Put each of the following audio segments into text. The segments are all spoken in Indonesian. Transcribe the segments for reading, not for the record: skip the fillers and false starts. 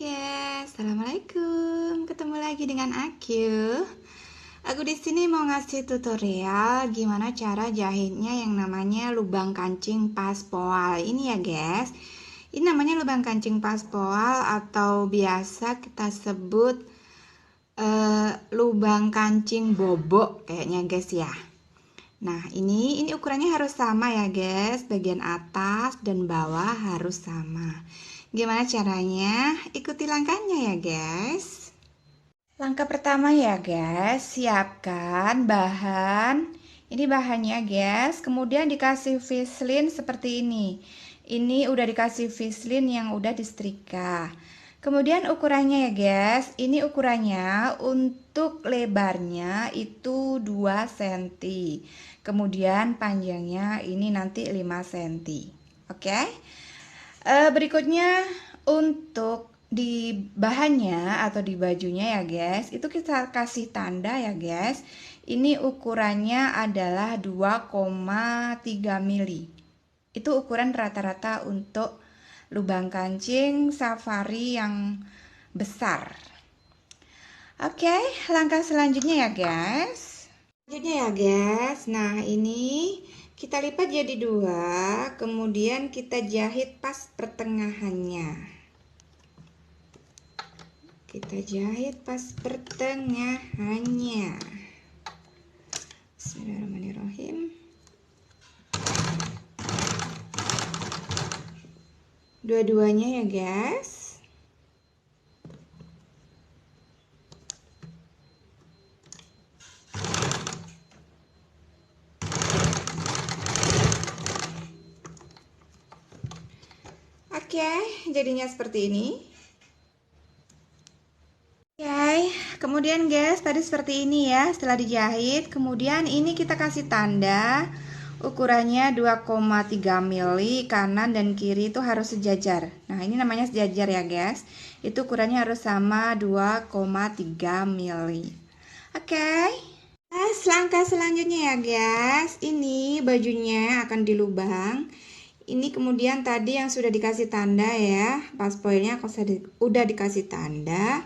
guys, assalamualaikum. Ketemu lagi dengan aku. Aku di sini mau ngasih tutorial gimana cara jahitnya yang namanya lubang kancing paspoal ini ya guys. Ini namanya lubang kancing paspoal atau biasa kita sebut lubang kancing bobok kayaknya guys ya. Nah ini ukurannya harus sama ya guys. Bagian atas dan bawah harus sama. Gimana caranya? Ikuti langkahnya ya guys. Langkah pertama ya guys, siapkan bahan. Ini bahannya guys, kemudian dikasih Vaseline seperti ini. Ini udah dikasih Vaseline yang udah disetrika. Kemudian ukurannya ya guys, ini ukurannya untuk lebarnya itu 2 cm. Kemudian panjangnya ini nanti 5 cm. Oke? Berikutnya untuk di bahannya atau di bajunya ya guys, itu kita kasih tanda ya guys. Ini ukurannya adalah 2,3 mili. Itu ukuran rata-rata untuk lubang kancing safari yang besar. Oke, langkah selanjutnya ya guys. Selanjutnya ya guys, nah ini kita lipat jadi 2, kemudian kita jahit pas pertengahannya. Kita jahit pas pertengahannya. Bismillahirrahmanirrahim. Dua-duanya ya guys. Oke, jadinya seperti ini. Oke, kemudian guys, tadi seperti ini ya setelah dijahit. Kemudian ini kita kasih tanda ukurannya 2,3 mili, kanan dan kiri itu harus sejajar. Nah, ini namanya sejajar ya guys. Itu ukurannya harus sama 2,3 mili. Oke. Langkah selanjutnya ya guys. Ini bajunya akan dilubang. Ini kemudian tadi yang sudah dikasih tanda ya, pas poilnya udah dikasih tanda.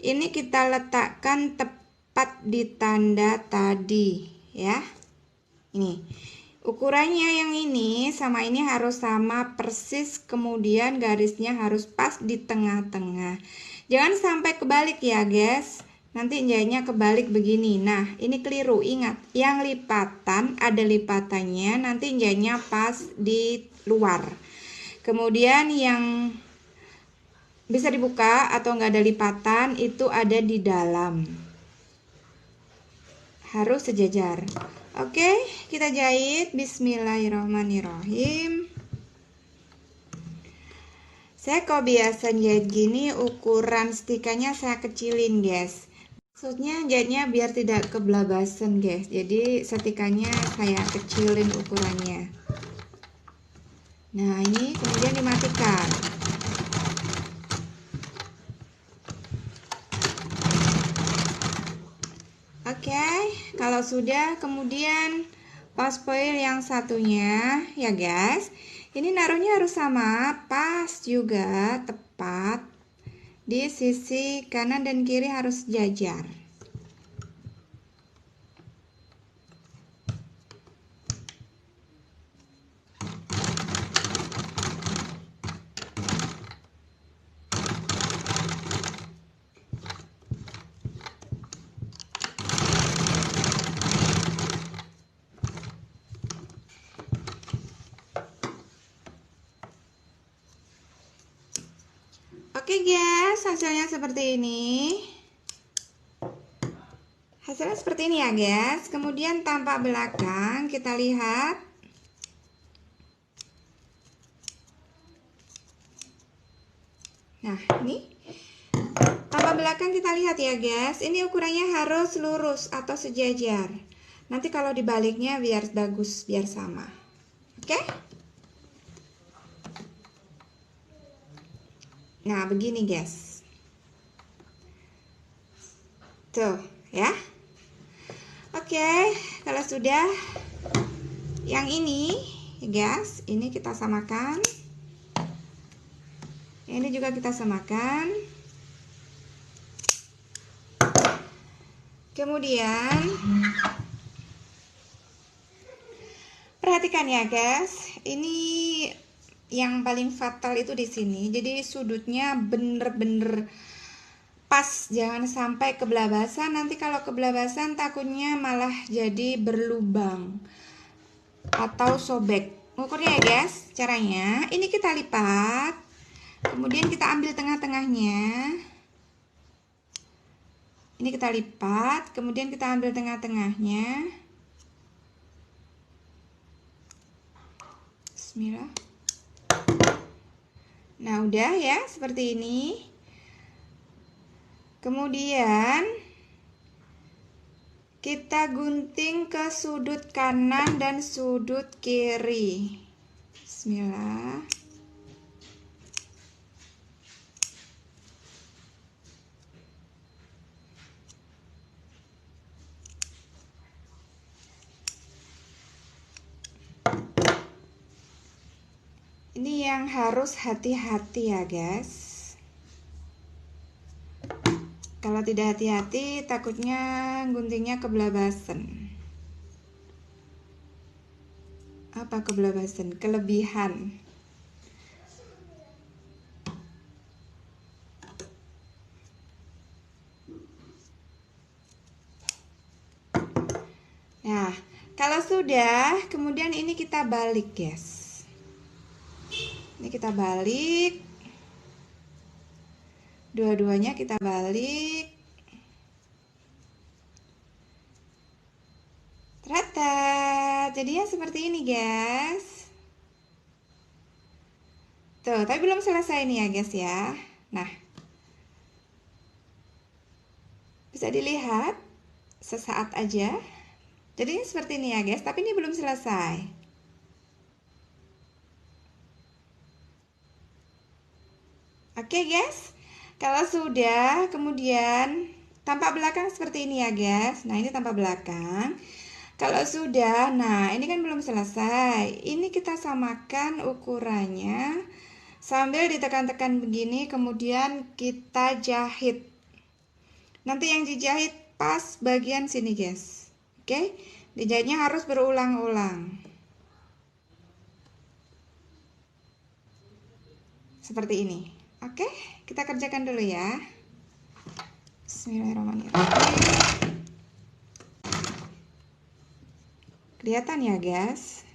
Ini kita letakkan tepat di tanda tadi ya. Ini ukurannya yang ini sama ini harus sama persis, kemudian garisnya harus pas di tengah-tengah. Jangan sampai kebalik ya guys. Nanti jahitnya kebalik begini. Nah, ini keliru. Ingat, yang lipatan ada lipatannya, nanti jahitnya pas di luar. Kemudian yang bisa dibuka atau enggak ada lipatan itu ada di dalam. Harus sejajar. Oke, kita jahit. Bismillahirrahmanirrahim. Saya kalau biasa jahit gini, ukuran stikannya saya kecilin guys. Maksudnya jahitnya biar tidak kebelabasan guys. Jadi setikannya saya kecilin ukurannya. Nah ini kemudian dimatikan. Oke, kalau sudah kemudian pas poil yang satunya ya guys. Ini naruhnya harus sama, pas juga, tepat. Di sisi kanan dan kiri harus sejajar. Oke guys, hasilnya seperti ini. Hasilnya seperti ini ya guys. Kemudian tampak belakang kita lihat. Nah, ini tampak belakang kita lihat ya guys. Ini ukurannya harus lurus atau sejajar. Nanti kalau dibaliknya biar bagus, biar sama. Oke? Nah, begini guys. Tuh, ya. Oke, kalau sudah yang ini, guys, ini kita samakan. ini juga kita samakan. Kemudian perhatikan ya guys, ini yang paling fatal itu di sini. Jadi sudutnya bener-bener pas, jangan sampai kebelabasan. Nanti kalau kebelabasan takutnya malah jadi berlubang atau sobek. Ukurnya ya guys, caranya ini kita lipat, kemudian kita ambil tengah-tengahnya. Ini kita lipat, kemudian kita ambil tengah-tengahnya. Bismillah. Nah, udah ya, seperti ini. Kemudian kita gunting ke sudut kanan dan sudut kiri. Bismillah. Ini yang harus hati-hati ya guys. Kalau tidak hati-hati takutnya guntingnya kebelabasan. Apa kebelabasan? Kelebihan. Nah, kalau sudah, kemudian ini kita balik guys. Ini kita balik, dua-duanya kita balik. Ternyata jadinya seperti ini guys. Tuh, tapi belum selesai nih ya guys ya. Nah, bisa dilihat sesaat aja. Jadinya seperti ini ya guys, tapi ini belum selesai. Oke guys, kalau sudah, kemudian tampak belakang seperti ini ya guys. Nah, ini tampak belakang. Kalau sudah, nah ini kan belum selesai. Ini kita samakan ukurannya sambil ditekan-tekan begini, kemudian kita jahit. Nanti yang dijahit pas bagian sini guys. Oke, dijahitnya harus berulang-ulang. Seperti ini. Oke, kita kerjakan dulu ya. Bismillahirrahmanirrahim. Kelihatan ya guys.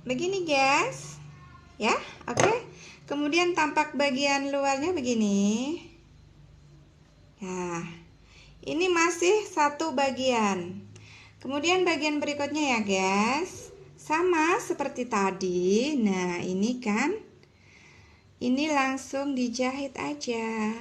Begini guys. Ya, oke. Kemudian tampak bagian luarnya begini. Nah, ini masih satu bagian. Kemudian bagian berikutnya ya guys, sama seperti tadi. Nah, ini kan, ini langsung dijahit aja.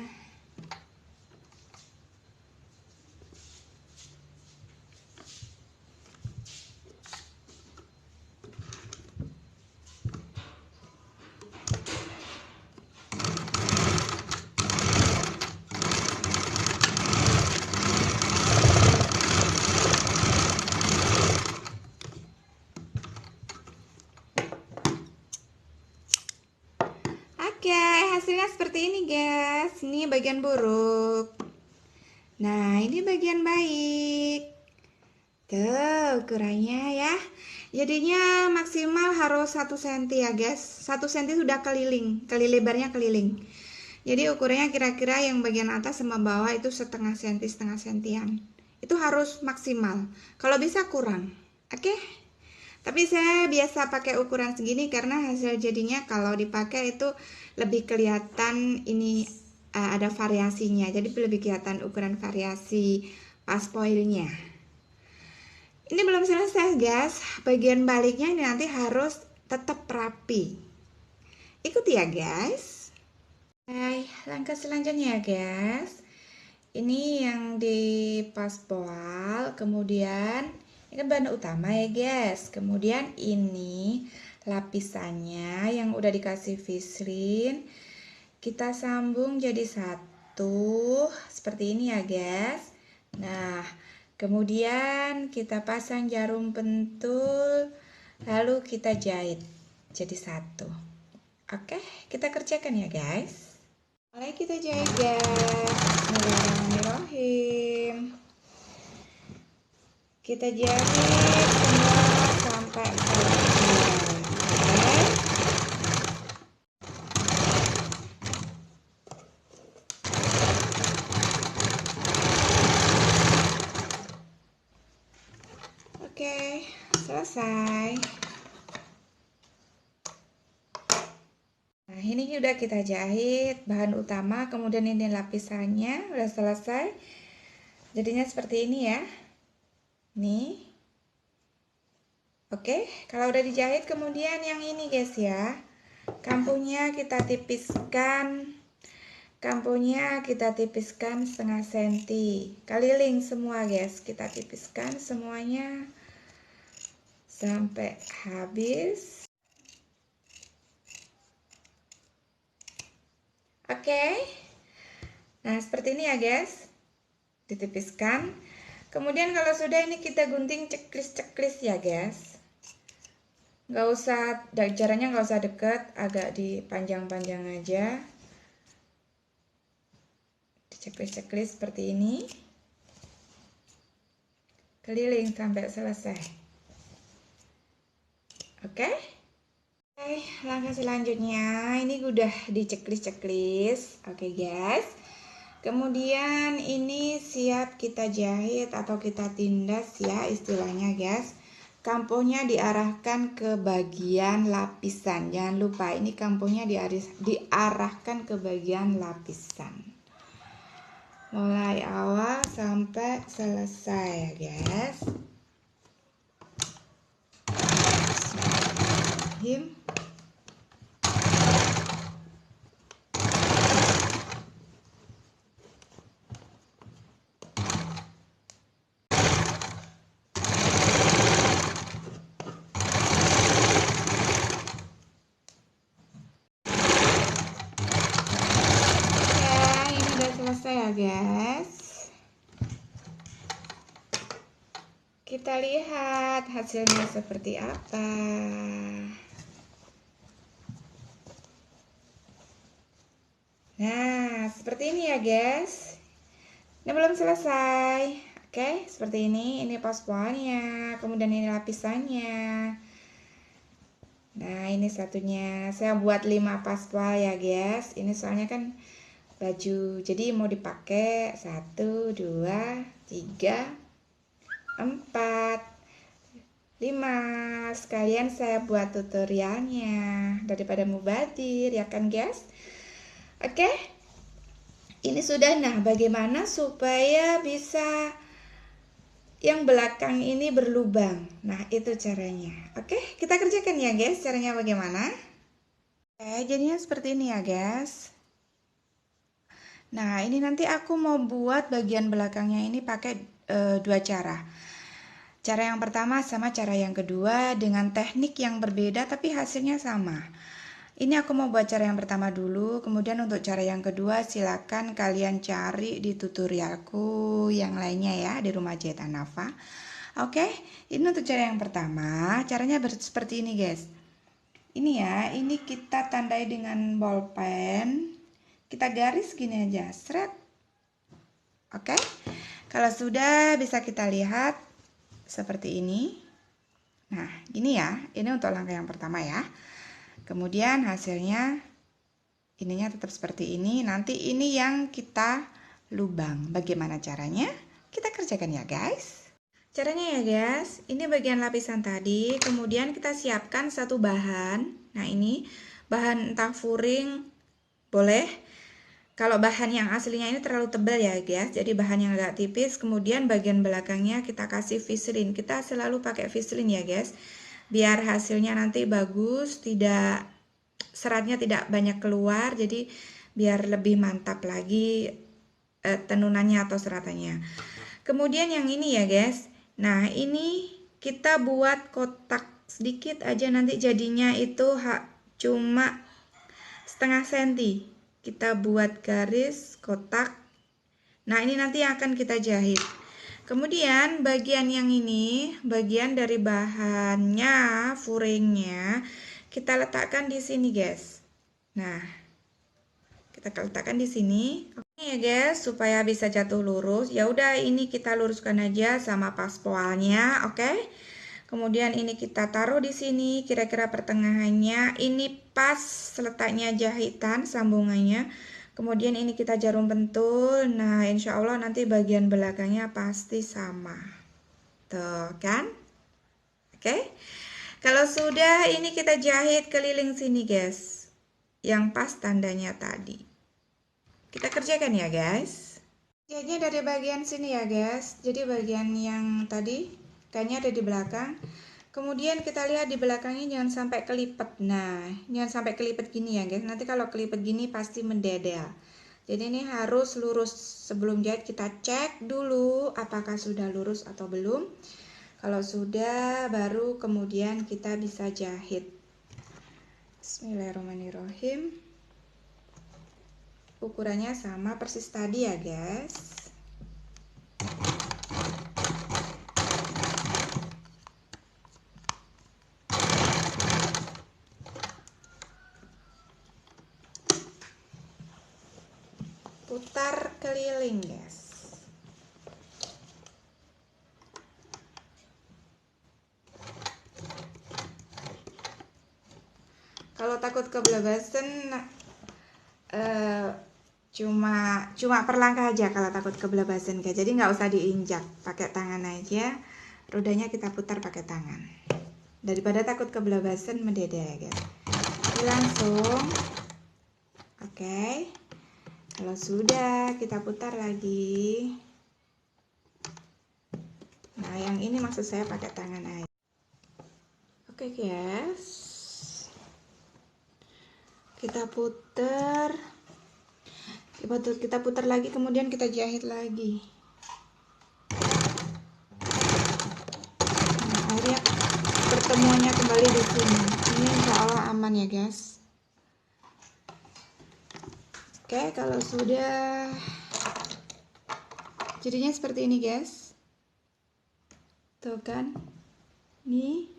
Oke, hasilnya seperti ini guys. Ini bagian buruk. Nah, ini bagian baik. Tuh, ukurannya ya. Jadinya maksimal harus 1 cm ya guys. 1 cm sudah keliling, lebarnya keliling. Jadi ukurannya kira-kira yang bagian atas sama bawah itu setengah sentian. Itu harus maksimal. Kalau bisa kurang. Oke? Tapi saya biasa pakai ukuran segini karena hasil jadinya kalau dipakai itu lebih kelihatan ini ada variasinya. Jadi lebih kelihatan ukuran variasi pas poilnya. Ini belum selesai guys. Bagian baliknya ini nanti harus tetap rapi. Ikuti ya guys. Hai, langkah selanjutnya ya guys. Ini yang di paspoal, kemudian ini kan bahan utama ya guys. Kemudian ini lapisannya yang udah dikasih Vaseline. kita sambung jadi satu seperti ini ya guys. Nah, kemudian kita pasang jarum pentul, lalu kita jahit jadi satu. Oke, kita kerjakan ya guys. Mulai kita jahit guys. Bismillahirrahmanirrahim. Kita jahit semua sampai selesai. Oke, selesai. Nah, ini udah kita jahit bahan utama, kemudian ini lapisannya udah selesai. Jadinya seperti ini ya. Nih. Oke, kalau udah dijahit kemudian yang ini guys ya. Kampunya kita tipiskan. Setengah senti. Keliling semua guys, kita tipiskan semuanya sampai habis. Oke. Nah, seperti ini ya guys. Ditipiskan. Kemudian kalau sudah ini kita gunting ceklis ya guys. Nggak usah, jaraknya nggak usah deket, agak dipanjang-panjang aja. Diceklis seperti ini. Keliling sampai selesai. Oke. Langkah selanjutnya ini udah diceklis. Oke guys. Kemudian ini siap kita jahit atau kita tindas ya istilahnya guys. Kampuhnya diarahkan ke bagian lapisan. Jangan lupa ini kampuhnya diarahkan ke bagian lapisan. Mulai awal sampai selesai ya guys. Bismillahirrahmanirrahim. Selesai ya guys. Kita lihat hasilnya seperti apa. Nah, seperti ini ya guys. Ini belum selesai. Oke, seperti ini. Ini pospolnya, kemudian ini lapisannya. Nah, ini satunya. Saya buat 5 paspol ya guys. Ini soalnya kan baju, jadi mau dipakai 1, 2, 3, 4, 5. Sekalian saya buat tutorialnya daripada mubadir ya kan guys. Oke, ini sudah. Nah, bagaimana supaya bisa yang belakang ini berlubang? Nah, itu caranya. Oke, kita kerjakan ya guys. Caranya bagaimana? Oke, jadinya seperti ini ya guys. Nah, ini nanti aku mau buat bagian belakangnya ini pakai 2 cara. Cara yang pertama sama cara yang kedua dengan teknik yang berbeda tapi hasilnya sama. Ini aku mau buat cara yang pertama dulu, kemudian untuk cara yang kedua silakan kalian cari di tutorialku yang lainnya ya di Rumah Jahit Hanafa. Oke, ini untuk cara yang pertama, caranya seperti ini guys. Ini ya, ini kita tandai dengan bolpen. Kita garis gini aja, seret. Oke, kalau sudah bisa kita lihat seperti ini. Nah, gini ya, ini untuk langkah yang pertama ya. Kemudian hasilnya ininya tetap seperti ini. Nanti ini yang kita lubang. Bagaimana caranya? Kita kerjakan ya guys. Caranya ya guys, ini bagian lapisan tadi. Kemudian kita siapkan satu bahan. Nah, ini bahan entah furing boleh. Kalau bahan yang aslinya ini terlalu tebal ya guys, jadi bahan yang agak tipis. Kemudian bagian belakangnya kita kasih Vaseline. Kita selalu pakai Vaseline ya guys, biar hasilnya nanti bagus, tidak seratnya tidak banyak keluar, jadi biar lebih mantap lagi tenunannya atau seratannya. Kemudian yang ini ya guys, nah ini kita buat kotak sedikit aja, nanti jadinya itu cuma setengah senti. kita buat garis kotak. Nah, ini nanti yang akan kita jahit. Kemudian bagian yang ini, bagian dari bahannya, furingnya, kita letakkan di sini, guys. Nah, kita letakkan di sini. Oke ya, guys, supaya bisa jatuh lurus. Ya udah, ini kita luruskan aja sama paspoalnya, oke? Kemudian ini kita taruh di sini, kira-kira pertengahannya. Ini pas letaknya jahitan, sambungannya. Kemudian ini kita jarum pentul. Nah, insya Allah nanti bagian belakangnya pasti sama. Tuh kan? Oke. Kalau sudah, ini kita jahit keliling sini, guys. Yang pas tandanya tadi. Kita kerjakan ya, guys. Jahitnya dari bagian sini ya, guys. Jadi bagian yang tadi kayaknya ada di belakang. Kemudian kita lihat di belakangnya jangan sampai kelipet. Nah, jangan sampai kelipet gini ya, guys. Nanti kalau kelipet gini pasti mendedel. Jadi ini harus lurus. Sebelum jahit kita cek dulu apakah sudah lurus atau belum. Kalau sudah, baru kemudian kita bisa jahit. Bismillahirrahmanirrahim. Ukurannya sama persis tadi ya, guys. Putar keliling, guys. Kalau takut kebelebasan, cuma perlangkah aja kalau takut kebelebasan, guys. Jadi nggak usah diinjak, pakai tangan aja. Rodanya kita putar pakai tangan. Daripada takut kebelebasan mendedel ya, guys. Jadi langsung, oke. Kalau sudah, kita putar lagi. Nah, yang ini maksud saya pakai tangan aja. Oke, guys. Kita putar. Kita putar lagi, kemudian kita jahit lagi. Nah, akhirnya pertemuannya kembali di sini. Ini insya Allah aman ya, guys. Oke, kalau sudah jadinya seperti ini, guys. Tuh kan, ini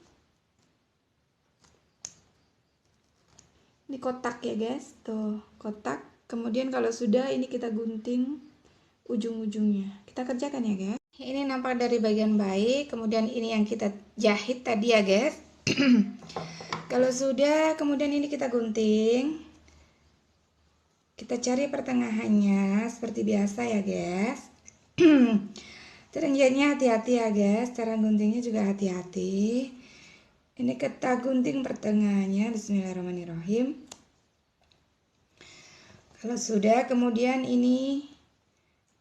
kotak ya, guys. Tuh kotak. Kemudian kalau sudah, ini kita gunting ujung-ujungnya. Kita kerjakan ya, guys. Ini nampak dari bagian baik. Kemudian ini yang kita jahit tadi ya, guys. Kalau sudah, kemudian ini kita gunting. Kita cari pertengahannya seperti biasa ya, guys. Cara jahitnya hati-hati ya, guys. Cara guntingnya juga hati-hati. Ini kita gunting pertengahannya. Bismillahirrahmanirrahim. Kalau sudah, kemudian ini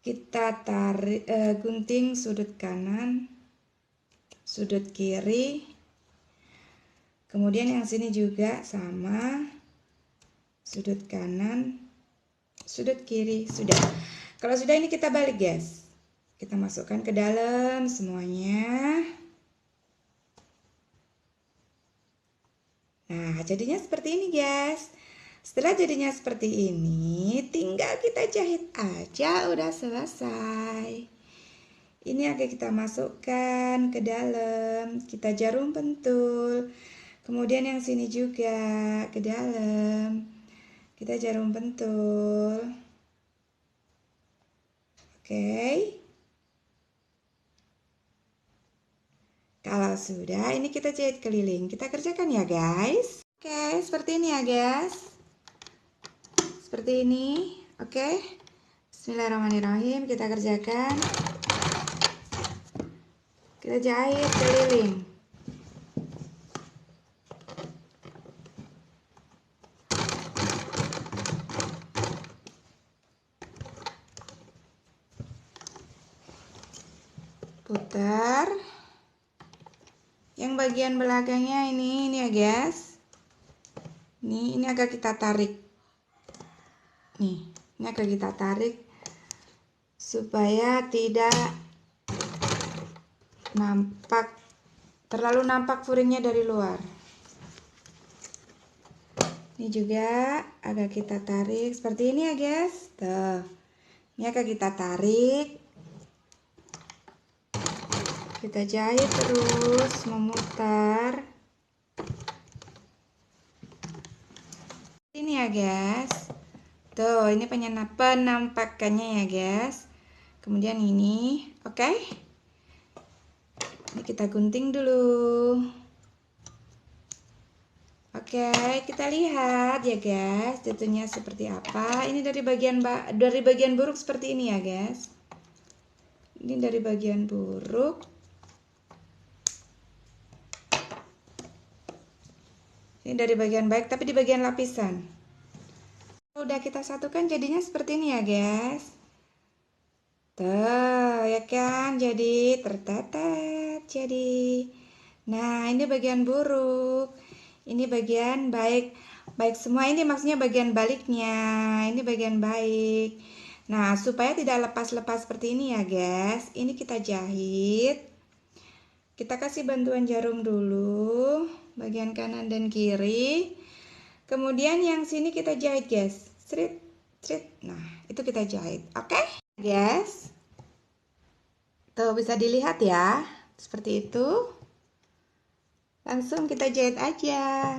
kita tarik, gunting sudut kanan, sudut kiri. Kemudian yang sini juga sama, sudut kanan, sudut kiri. Sudah. Kalau sudah, ini kita balik, guys. Kita masukkan ke dalam semuanya. Nah, jadinya seperti ini, guys. Setelah jadinya seperti ini, tinggal kita jahit aja, udah selesai. Ini akan kita masukkan ke dalam, kita jarum pentul. Kemudian yang sini juga ke dalam, kita jarum pentul. Oke. Kalau sudah, ini kita jahit keliling. Kita kerjakan ya, guys. Oke, seperti ini ya, guys. Seperti ini, oke. Bismillahirrahmanirrahim, kita kerjakan. Kita jahit keliling. Putar. Yang bagian belakangnya ini ya, guys. Ini agak kita tarik. Nih, ini akan kita tarik supaya tidak terlalu nampak furingnya dari luar. Ini juga agak kita tarik seperti ini ya guys. Tuh. Ini agak kita tarik. Kita jahit terus memutar. Ini ya guys. Tuh, ini penampakannya ya guys. Kemudian ini, oke. Ini kita gunting dulu. Oke, kita lihat ya guys, jatuhnya seperti apa. Ini dari bagian buruk seperti ini ya guys. Ini dari bagian buruk. Ini dari bagian baik, tapi di bagian lapisan. Udah kita satukan jadinya seperti ini ya guys. Tuh, ya kan? Jadi tertetet jadi. Nah, ini bagian buruk. Ini bagian baik. Baik semua ini maksudnya bagian baliknya. Ini bagian baik. Nah, supaya tidak lepas-lepas seperti ini ya guys. Ini kita jahit. Kita kasih bantuan jarum dulu. Bagian kanan dan kiri. Kemudian yang sini kita jahit guys. Strit, strit. Nah, itu kita jahit. Oke? Guys. Tuh bisa dilihat ya. Seperti itu. Langsung kita jahit aja.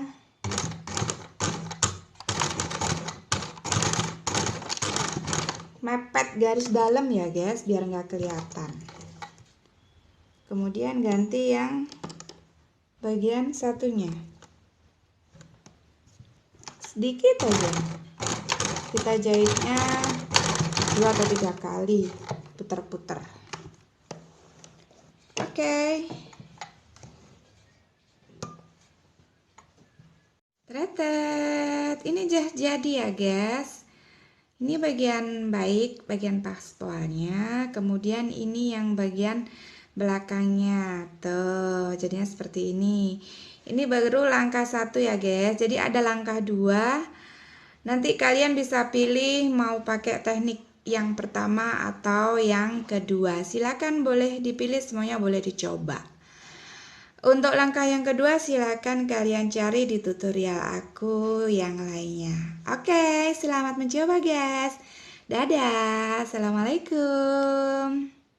Mepet garis dalam ya guys, biar nggak kelihatan. Kemudian ganti yang bagian satunya. Sedikit aja. Kita jahitnya 2 atau 3 kali. Putar-putar. Oke. Tretet, ini jadi ya guys. Ini bagian baik, bagian paspalnya. Kemudian ini yang bagian belakangnya. Tuh, jadinya seperti ini. Ini baru langkah 1 ya guys. Jadi ada langkah 2. Nanti kalian bisa pilih mau pakai teknik yang pertama atau yang kedua. Silakan boleh dipilih, semuanya boleh dicoba. Untuk langkah yang kedua silakan kalian cari di tutorial aku yang lainnya. Oke, selamat mencoba guys. Dadah, assalamualaikum.